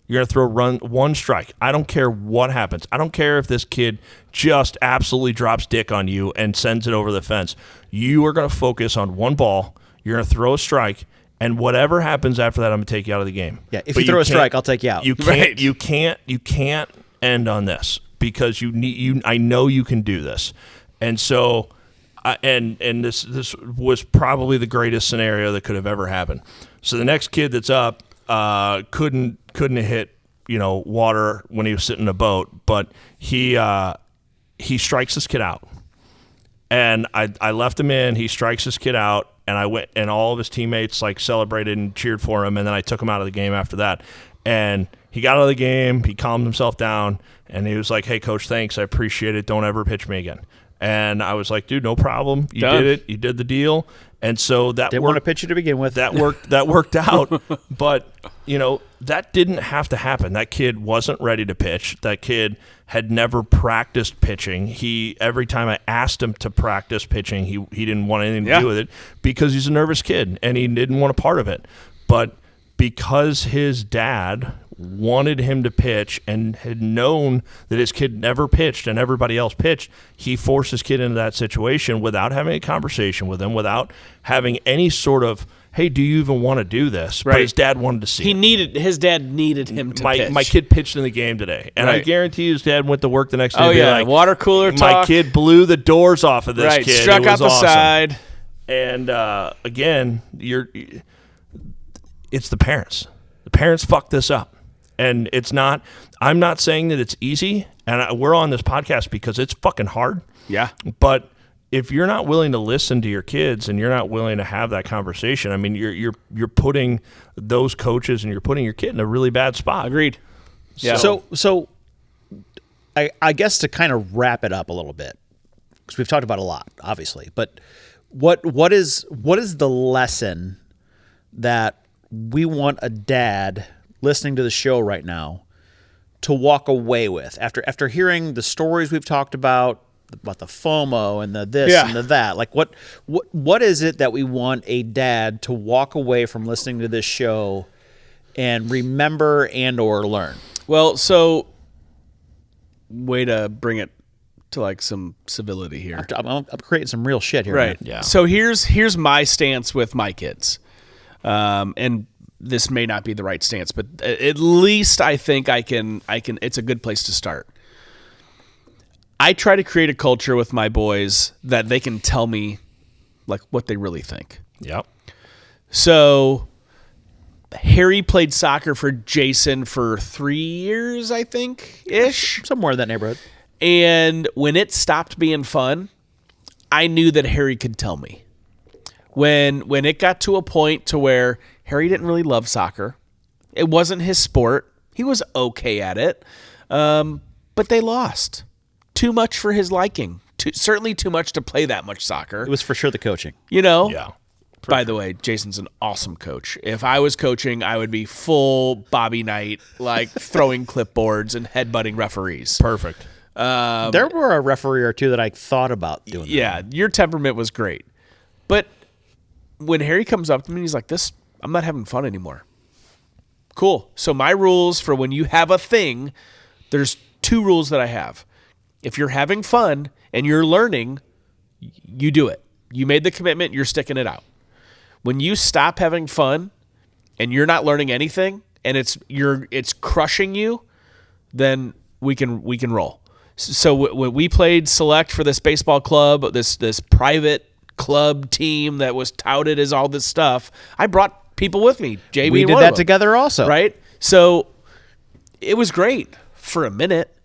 You're going to throw one strike. I don't care what happens. I don't care if this kid just absolutely drops dick on you and sends it over the fence. You are going to focus on one ball. You're going to throw a strike, and whatever happens after that, I'm going to take you out of the game. Yeah, if you throw a strike, I'll take you out. You can't. You can't end on this because I know you can do this, and so, and this was probably the greatest scenario that could have ever happened. So the next kid that's up couldn't hit water when he was sitting in a boat, but he strikes this kid out, and I left him in. He strikes this kid out. And I went, and all of his teammates like celebrated and cheered for him. And then I took him out of the game after that. And he got out of the game. He calmed himself down, and he was like, "Hey, coach, thanks. I appreciate it. Don't ever pitch me again." And I was like, "Dude, no problem. You did it. You did the deal." And so that didn't want to pitch you to begin with. That worked out. But that didn't have to happen. That kid wasn't ready to pitch. That kid had never practiced pitching. Every time I asked him to practice pitching, he didn't want anything to do with it because he's a nervous kid and he didn't want a part of it. But because his dad wanted him to pitch and had known that his kid never pitched and everybody else pitched, he forced his kid into that situation without having a conversation with him, without having any sort of, hey, do you even want to do this? Right. But his dad wanted to see His dad needed him to pitch. My kid pitched in the game today. And I guarantee his dad went to work the next day and be like, water cooler talk. My kid blew the doors off of this kid. Struck out the awesome. side. And again, it's the parents. The parents fucked this up. And I'm not saying that it's easy, and we're on this podcast because it's fucking hard. Yeah. But if you're not willing to listen to your kids and you're not willing to have that conversation, I mean, you're putting those coaches and you're putting your kid in a really bad spot. Agreed. Yeah. So I guess to kind of wrap it up a little bit, because we've talked about a lot, obviously, but what is the lesson that we want a dad listening to the show right now to walk away with after hearing the stories we've talked about the FOMO and the this and the that? Like what is it that we want a dad to walk away from listening to this show and remember and or learn? Well, so way to bring it to like some civility here. I'm creating some real shit here. Right. Man. Yeah. So here's my stance with my kids. And this may not be the right stance, but at least I think I can, it's a good place to start. I try to create a culture with my boys that they can tell me like what they really think. Yep. So Harry played soccer for Jason for 3 years, I think, ish. Somewhere in that neighborhood. And when it stopped being fun, I knew that Harry could tell me. When it got to a point to where Harry didn't really love soccer, it wasn't his sport. He was okay at it, but they lost. Too much for his liking. Certainly too much to play that much soccer. It was for sure the coaching. Yeah. By the way, Jason's an awesome coach. If I was coaching, I would be full Bobby Knight, like throwing clipboards and headbutting referees. Perfect. There were a referee or two that I thought about doing that. Yeah, your temperament was great. But when Harry comes up to me, he's like, I'm not having fun anymore. Cool. So my rules for when you have a thing, there's 2 rules that I have. If you're having fun and you're learning, you do it. You made the commitment, you're sticking it out. When you stop having fun and you're not learning anything and it's crushing you, then we can roll. So when we played select for this baseball club, this private club team that was touted as all this stuff, I brought people with me. JB, we did that together also, right? So it was great for a minute,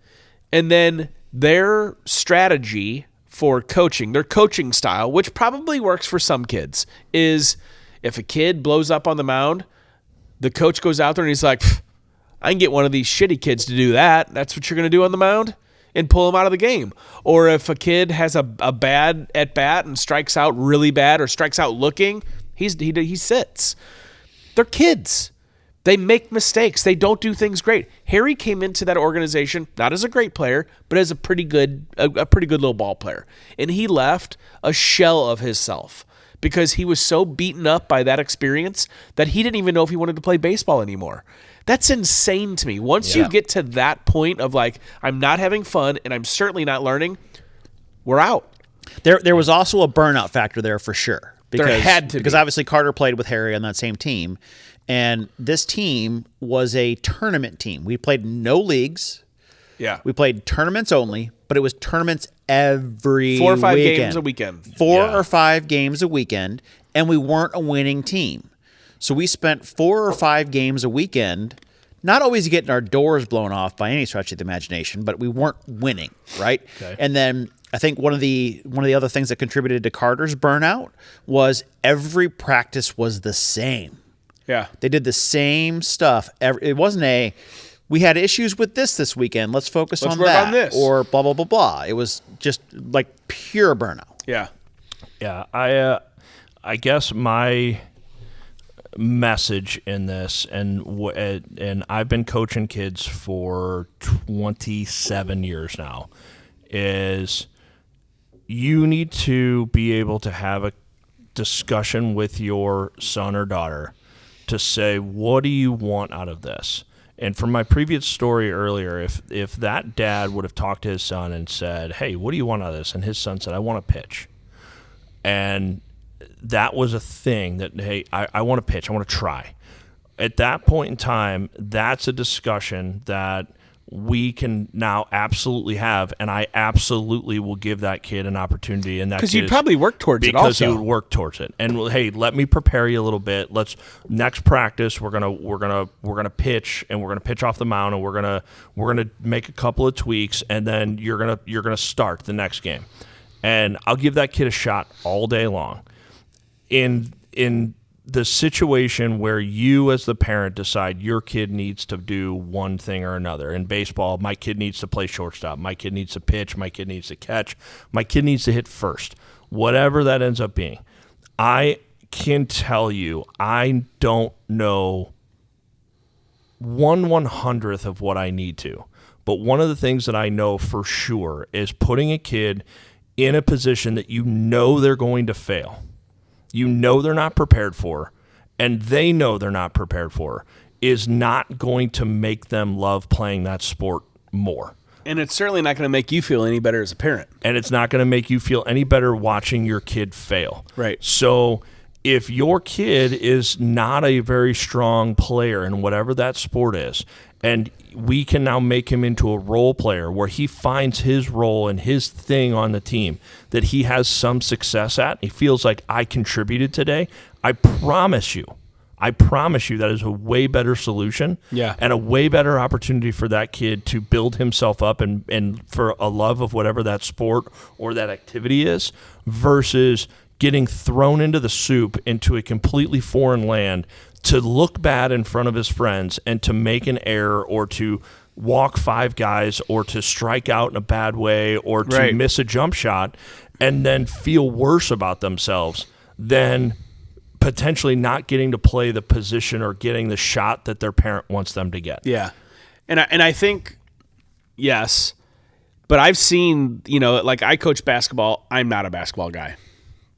and then their strategy for coaching, their coaching style, which probably works for some kids, is if a kid blows up on the mound, the coach goes out there and he's like, I can get one of these shitty kids to do that. That's what you're going to do on the mound? And pull him out of the game. Or if a kid has a bad at bat and strikes out really bad or strikes out looking, he sits. They're kids. They make mistakes. They don't do things great. Harry came into that organization not as a great player, but as a pretty good little ball player. And he left a shell of himself because he was so beaten up by that experience that he didn't even know if he wanted to play baseball anymore. That's insane to me. Once you get to that point of like, I'm not having fun and I'm certainly not learning, we're out. There was also a burnout factor there for sure. There had to be. Because obviously Carter played with Harry on that same team. And this team was a tournament team. We played no leagues. Yeah. We played tournaments only, but it was tournaments every 4 or 5 weekend. games a weekend. 4 or 5 games a weekend, and we weren't a winning team. So we spent 4 or 5 games a weekend, not always getting our doors blown off by any stretch of the imagination, but we weren't winning, right? Okay. And then I think one of the other things that contributed to Carter's burnout was every practice was the same. Yeah. They did the same stuff. It wasn't we had issues with this weekend. Let's focus on work that. on this. Or blah, blah, blah, blah. It was just like pure burnout. Yeah. Yeah. I guess my message in this, and I've been coaching kids for 27 years now, is you need to be able to have a discussion with your son or daughter to say, what do you want out of this? And from my previous story earlier, if that dad would have talked to his son and said, hey, what do you want out of this? And his son said, I want to pitch. And that was a thing that, hey, I want to pitch. I want to try. At that point in time, that's a discussion that we can now absolutely have, and I absolutely will give that kid an opportunity. And that because you'd probably work towards it also. Because he would work towards it. And hey, let me prepare you a little bit. Let's next practice we're gonna pitch, and we're gonna pitch off the mound, and we're gonna make a couple of tweaks, and then you're gonna start the next game. And I'll give that kid a shot all day long. In the situation where you as the parent decide your kid needs to do one thing or another. In baseball, my kid needs to play shortstop. My kid needs to pitch. My kid needs to catch. My kid needs to hit first. Whatever that ends up being. I can tell you, I don't know 1/100th of what I need to. But one of the things that I know for sure is putting a kid in a position that you know they're going to fail. You know they're not prepared for, and they know they're not prepared for, is not going to make them love playing that sport more. And it's certainly not going to make you feel any better as a parent. And it's not going to make you feel any better watching your kid fail. Right. So if your kid is not a very strong player in whatever that sport is, and we can now make him into a role player where he finds his role and his thing on the team that he has some success at, he feels like I contributed today, I promise you that is a way better solution and a way better opportunity for that kid to build himself up and for a love of whatever that sport or that activity is versus getting thrown into the soup into a completely foreign land to look bad in front of his friends and to make an error or to walk 5 guys or to strike out in a bad way or to miss a jump shot and then feel worse about themselves than potentially not getting to play the position or getting the shot that their parent wants them to get. Yeah. And I think, yes, but I've seen, like I coach basketball. I'm not a basketball guy.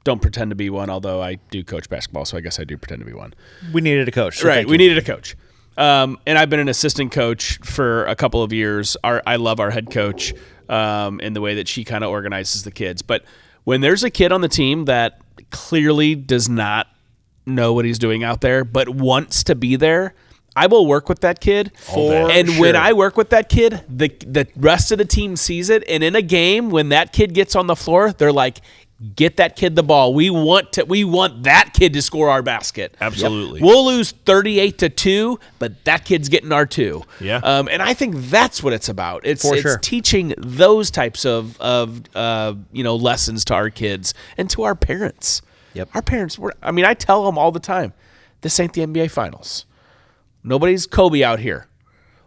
Don't pretend to be one, although I do coach basketball, so I guess I do pretend to be one. We needed a coach. So right, we needed a coach. And I've been an assistant coach for a couple of years. I love our head coach in the way that she kind of organizes the kids. But when there's a kid on the team that clearly does not know what he's doing out there but wants to be there, I will work with that kid. When I work with that kid, the rest of the team sees it. And in a game, when that kid gets on the floor, they're like, get that kid the ball. We want that kid to score our basket. Absolutely. Yep. We'll lose 38-2, but that kid's getting our 2. Yeah. And I think that's what it's about. It's sure. teaching those types of lessons to our kids and to our parents. Yep. Our parents I tell them all the time, this ain't the NBA Finals. Nobody's Kobe out here.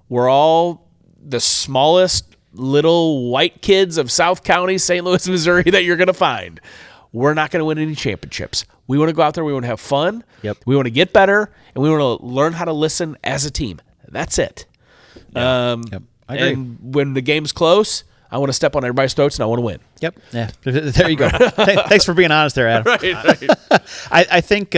We're all the smallest little white kids of South County, St. Louis, Missouri that you're going to find. We're not going to win any championships. We want to go out there. We want to have fun. Yep. We want to get better, and we want to learn how to listen as a team. That's it. Yep. I agree. And when the game's close, I want to step on everybody's throats, and I want to win. Yep. Yeah. There you go. Thanks for being honest there, Adam. Right. I think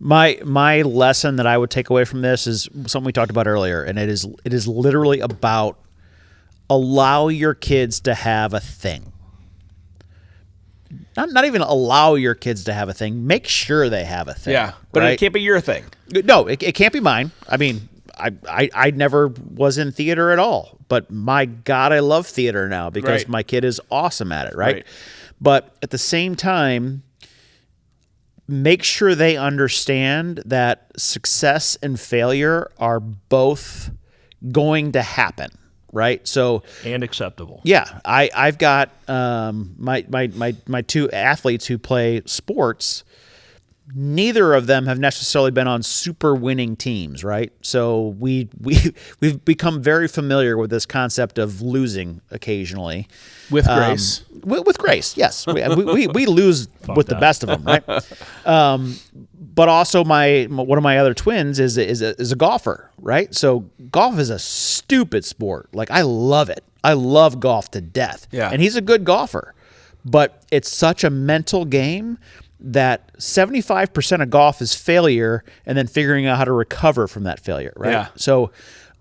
My lesson that I would take away from this is something we talked about earlier, and it is literally about allow your kids to have a thing. Not even allow your kids to have a thing. Make sure they have a thing. Yeah, but right? it can't be your thing. No, it can't be mine. I mean, I never was in theater at all, but my God, I love theater now because Right. my kid is awesome at it, right? But at the same time, make sure they understand that success and failure are both going to happen, right? So, And acceptable. yeah, I've got my two athletes who play sports. Neither of them have necessarily been on super winning teams, right? So we've become very familiar with this concept of losing occasionally. With grace. With grace, yes. We lose with the best of them, right? But also one of my other twins is a golfer, right? So golf is a stupid sport. Like, I love it. I love golf to death. Yeah. And he's a good golfer. But it's such a mental game that 75% of golf is failure and then figuring out how to recover from that failure, right? Yeah. So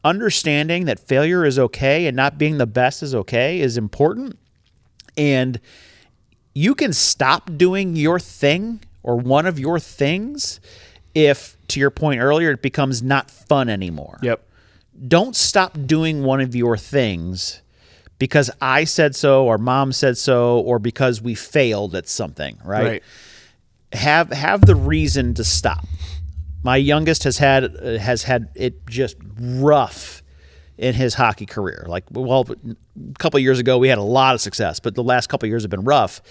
understanding that failure is okay and not being the best is okay is important. And you can stop doing your thing or one of your things if, to your point earlier, it becomes not fun anymore. Yep. Don't stop doing one of your things because I said so or mom said so or because we failed at something, right? Have the reason to stop. My youngest has had it just rough in his hockey career. Like, well, a couple of years ago we had a lot of success, but the last couple of years have been rough,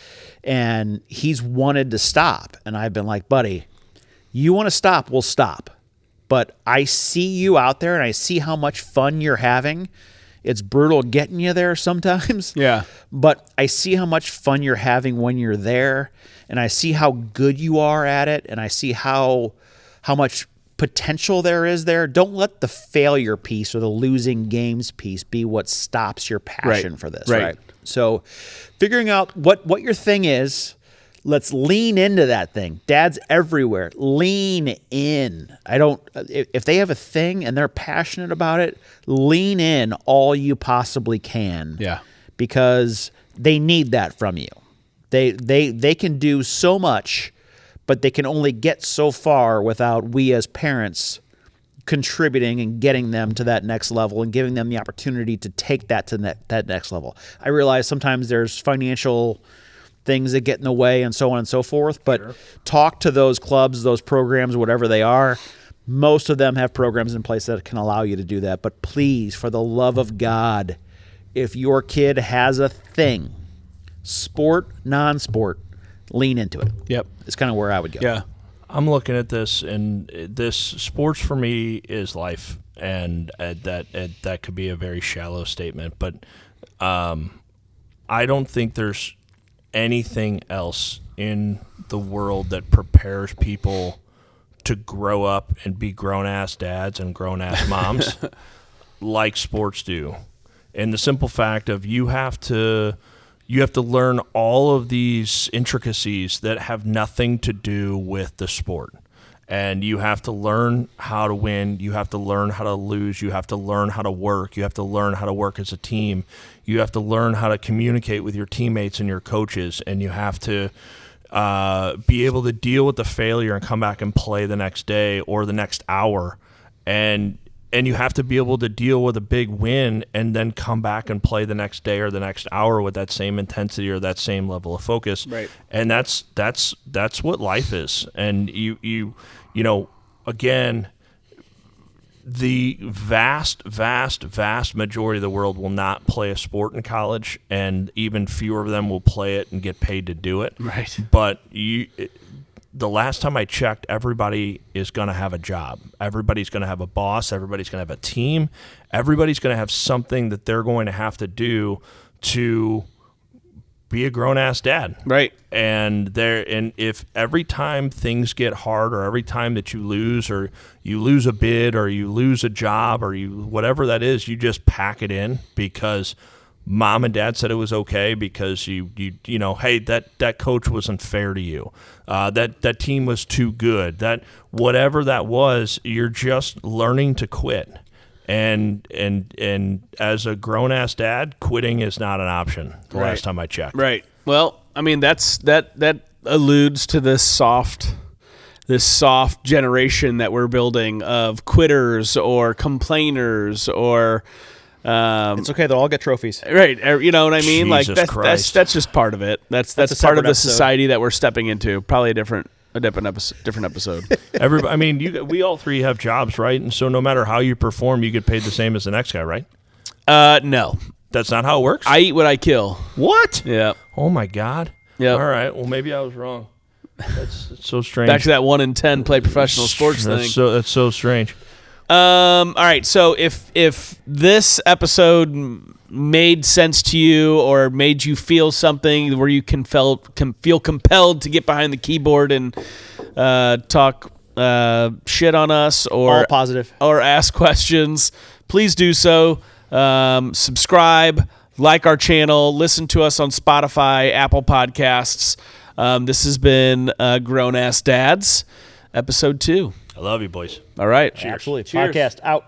and he's wanted to stop. And I've been like, buddy, you want to stop, we'll stop. But I see you out there, and I see how much fun you're having. It's brutal getting you there sometimes. Yeah. But I see how much fun you're having when you're there, and I see how good you are at it, and I see how much potential there is there. Don't let the failure piece or the losing games piece be what stops your passion for this, right? So figuring out what your thing is, let's lean into that thing. Dad's everywhere. Lean in. If they have a thing and they're passionate about it, lean in all you possibly can. Yeah. Because they need that from you. They can do so much, but they can only get so far without we as parents contributing and getting them to that next level and giving them the opportunity to take that to that next level. I realize sometimes there's financial things that get in the way and so on and so forth, but talk to those clubs, those programs, whatever they are. Most of them have programs in place that can allow you to do that. But please, for the love of God, if your kid has a thing, sport, non-sport, lean into it. Yep. It's kind of where I would go. Yeah. I'm looking at this, and this sports for me is life, and that could be a very shallow statement, but I don't think there's anything else in the world that prepares people to grow up and be grown-ass dads and grown-ass moms like sports do. And the simple fact of you have to learn all of these intricacies that have nothing to do with the sport. And you have to learn how to win. You have to learn how to lose. You have to learn how to work. You have to learn how to work as a team. You have to learn how to communicate with your teammates and your coaches. And you have to be able to deal with the failure and come back and play the next day or the next hour. And you have to be able to deal with a big win and then come back and play the next day or the next hour with that same intensity or that same level of focus. Right. And that's what life is. And you know, again, the vast majority of the world will not play a sport in college, and even fewer of them will play it and get paid to do it. Right. But the last time I checked, everybody is going to have a job. Everybody's going to have a boss. Everybody's going to have a team. Everybody's going to have something that they're going to have to do to be a grown-ass dad. Right. And if every time things get hard, or every time that you lose a bid, or you lose a job, or whatever that is, you just pack it in because Mom and dad said it was okay because you know, hey, that coach wasn't fair to you. That team was too good. That whatever that was, you're just learning to quit. And as a grown ass dad, quitting is not an option. The last time I checked. Right. Well, I mean that alludes to this soft generation that we're building of quitters or complainers or. It's okay. They'll all get trophies. Right. You know what I mean? Jesus Christ. That's just part of it. That's part of the society that we're stepping into. Probably a different episode. I mean, we all three have jobs, right? And so no matter how you perform, you get paid the same as the next guy, right? No. That's not how it works? I eat what I kill. What? Yeah. Oh, my God. Yeah. All right. Well, maybe I was wrong. That's so strange. Back to that 1 in 10 play professional sports thing. That's so strange. All right. So if this episode made sense to you or made you feel something where you can feel compelled to get behind the keyboard and talk shit on us or all positive or ask questions, please do so. Subscribe, like our channel, listen to us on Spotify, Apple Podcasts. This has been Grown Ass Dads, episode 2. I love you, boys. All right. Absolutely. Cheers. Podcast out.